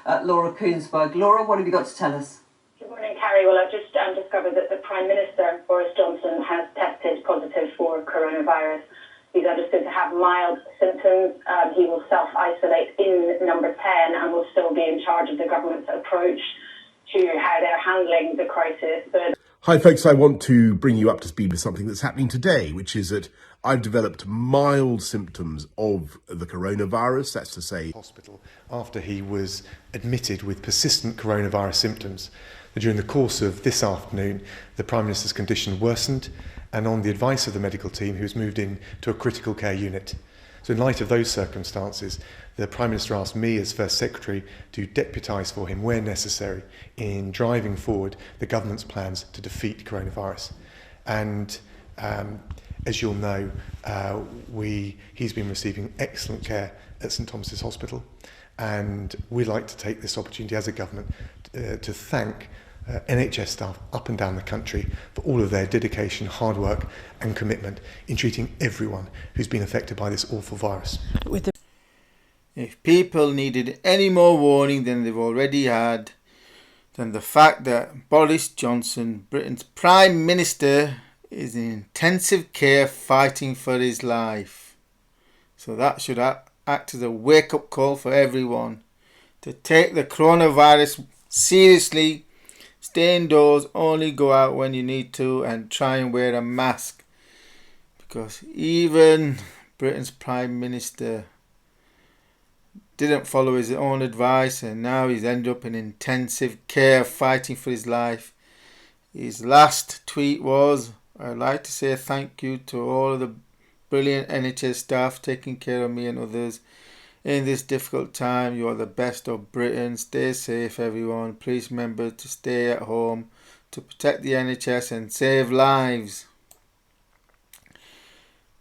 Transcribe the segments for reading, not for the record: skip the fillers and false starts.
Laura Koonsberg. Laura, what have you got to tell us? Good morning, Carrie. Well, I've just discovered that the Prime Minister, Boris Johnson, has tested positive for coronavirus. He's understood to have mild symptoms. He will self-isolate in number 10 and will still be in charge of the government's approach to how they're handling the crisis. But hi folks, I want to bring you up to speed with something that's happening today, which is that I've developed mild symptoms of the coronavirus, that's to say hospital, after he was admitted with persistent coronavirus symptoms. During the course of this afternoon, the Prime Minister's condition worsened, and on the advice of the medical team, he was moved in to a critical care unit. So in light of those circumstances, the Prime Minister asked me as First Secretary to deputise for him where necessary in driving forward the government's plans to defeat coronavirus. And as you'll know, he's been receiving excellent care at St Thomas's Hospital, and we'd like to take this opportunity as a government to thank NHS staff up and down the country for all of their dedication, hard work and commitment in treating everyone who's been affected by this awful virus. If people needed any more warning than they've already had, then the fact that Boris Johnson, Britain's Prime Minister, is in intensive care fighting for his life. So that should act as a wake-up call for everyone to take the coronavirus seriously. Stay indoors, only go out when you need to, and try and wear a mask. Because even Britain's Prime Minister didn't follow his own advice, and now he's ended up in intensive care fighting for his life. His last tweet was, "I'd like to say thank you to all of the brilliant NHS staff taking care of me and others in this difficult time. You are the best of Britain. Stay safe, everyone. Please remember to stay at home to protect the NHS and save lives."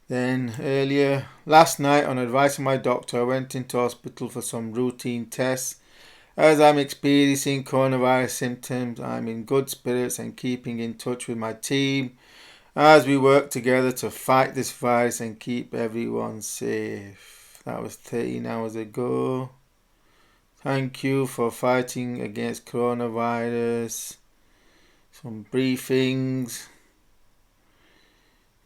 Then earlier last night, on advice of my doctor, I went into hospital for some routine tests. As I'm experiencing coronavirus symptoms, I'm in good spirits and keeping in touch with my team as we work together to fight this virus and keep everyone safe. That was 13 hours ago. Thank you for fighting against coronavirus. Some briefings.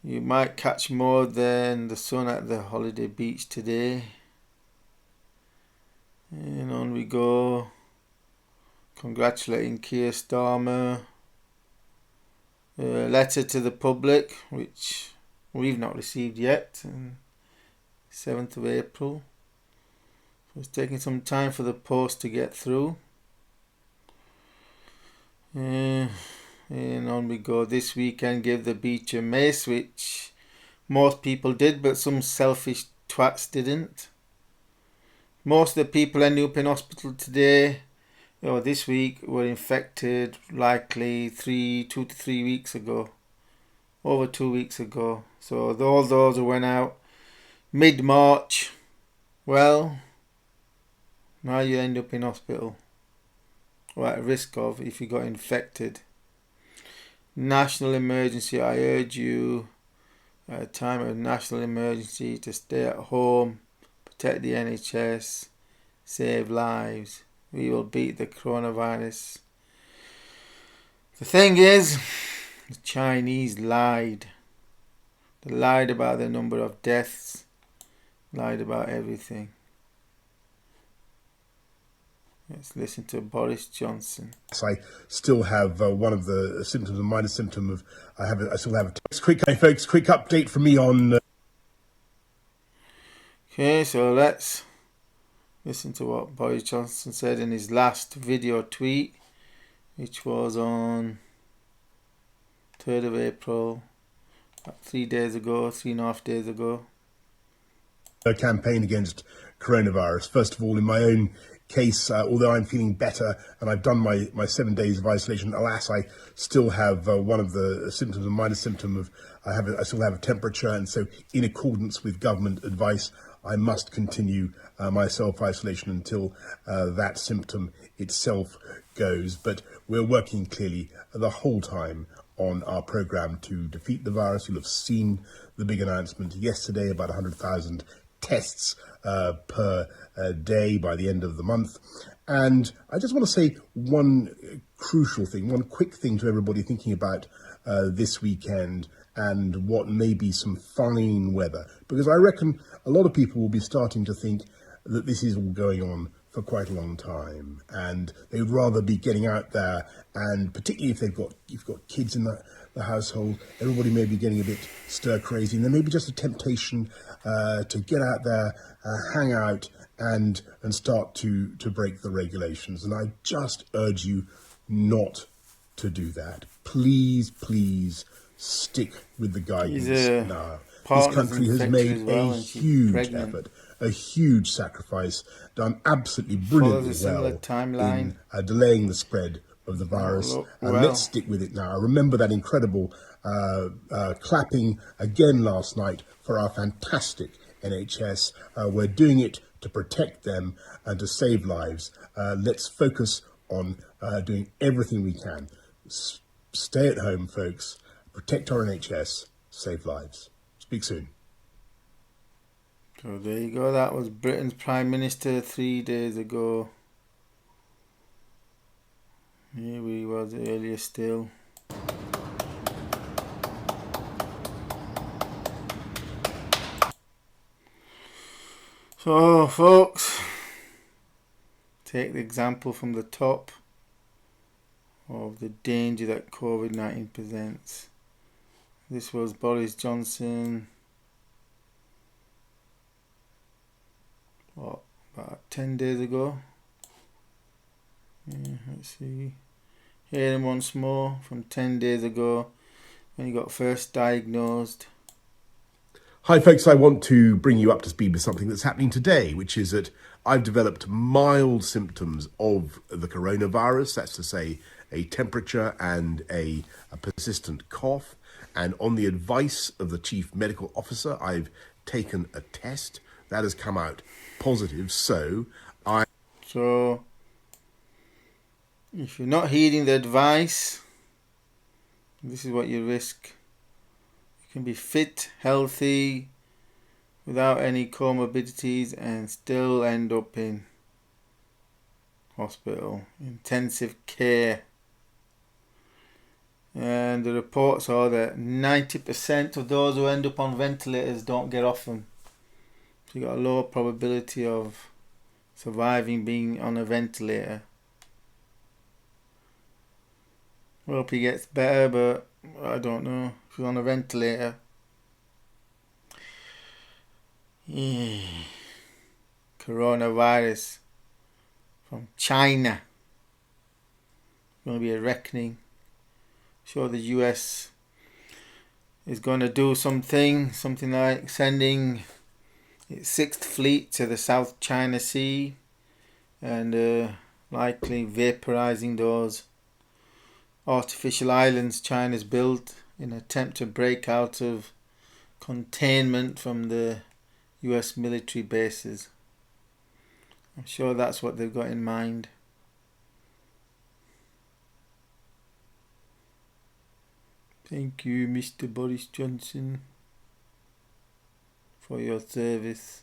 You might catch more than the sun at the holiday beach today. And on we go. Congratulating Keir Starmer. A letter to the public, which we've not received yet. 7th of April. So it's taking some time for the post to get through. And on we go. This weekend gave the beach a miss, which most people did, but some selfish twats didn't. Most of the people ending up in hospital today, or this week, were infected likely 2 to 3 weeks ago. Over 2 weeks ago. So all those who went out mid-March, well, now you end up in hospital, or at risk of, if you got infected. National emergency. I urge you at a time of national emergency to stay at home, protect the NHS, save lives. We will beat the coronavirus. The thing is, the Chinese lied. They lied about the number of deaths, lied about everything. Let's listen to Boris Johnson. I still have one of the symptoms, a minor symptom of I still have a quick update from me on. Okay, so let's listen to what Boris Johnson said in his last video tweet, which was on 3rd of April, about 3 days ago, 3.5 days ago. A campaign against coronavirus. First of all, in my own case, although I'm feeling better and I've done my 7 days of isolation, alas, I still have one of the symptoms, a minor symptom of I still have a temperature, and so in accordance with government advice, I must continue my self-isolation until that symptom itself goes. But we're working clearly the whole time on our programme to defeat the virus. You'll have seen the big announcement yesterday about 100,000 tests per day by the end of the month. And I just want to say one crucial thing, one quick thing to everybody thinking about this weekend and what may be some fine weather, because I reckon a lot of people will be starting to think that this is all going on for quite a long time, and they'd rather be getting out there, and particularly if you've got kids in the household, everybody may be getting a bit stir crazy, and there may be just a temptation to get out there, hang out, and start to break the regulations. And I just urge you not to do that. Please stick with the guidance now. This country has made a huge effort, a huge sacrifice, done absolutely brilliantly well in delaying the spread of the virus. And let's stick with it now. I remember that incredible clapping again last night for our fantastic NHS. We're doing it to protect them and to save lives. Let's focus on doing everything we can. Stay at home, folks. Protect our NHS. Save lives. Speak soon. So there you go. That was Britain's Prime Minister 3 days ago. Here we was earlier still. So folks, take the example from the top of the danger that COVID-19 presents. This was Boris Johnson, about 10 days ago. Let's see. Hear him once more from 10 days ago when he got first diagnosed. Hi folks, I want to bring you up to speed with something that's happening today, which is that I've developed mild symptoms of the coronavirus. That's to say, a temperature and a persistent cough. And on the advice of the Chief Medical Officer, I've taken a test that has come out positive. So if you're not heeding the advice, this is what you risk. You can be fit, healthy, without any comorbidities and still end up in hospital, intensive care. And the reports are that 90% of those who end up on ventilators don't get off them. So you got a lower probability of surviving being on a ventilator. I hope he gets better, but I don't know if you're on a ventilator. Coronavirus from China. It's going to be a reckoning. Sure, the US is going to do something like sending its 6th fleet to the South China Sea and likely vaporizing those artificial islands China's built in an attempt to break out of containment from the US military bases. I'm sure that's what they've got in mind. Thank you, Mr. Boris Johnson, for your service.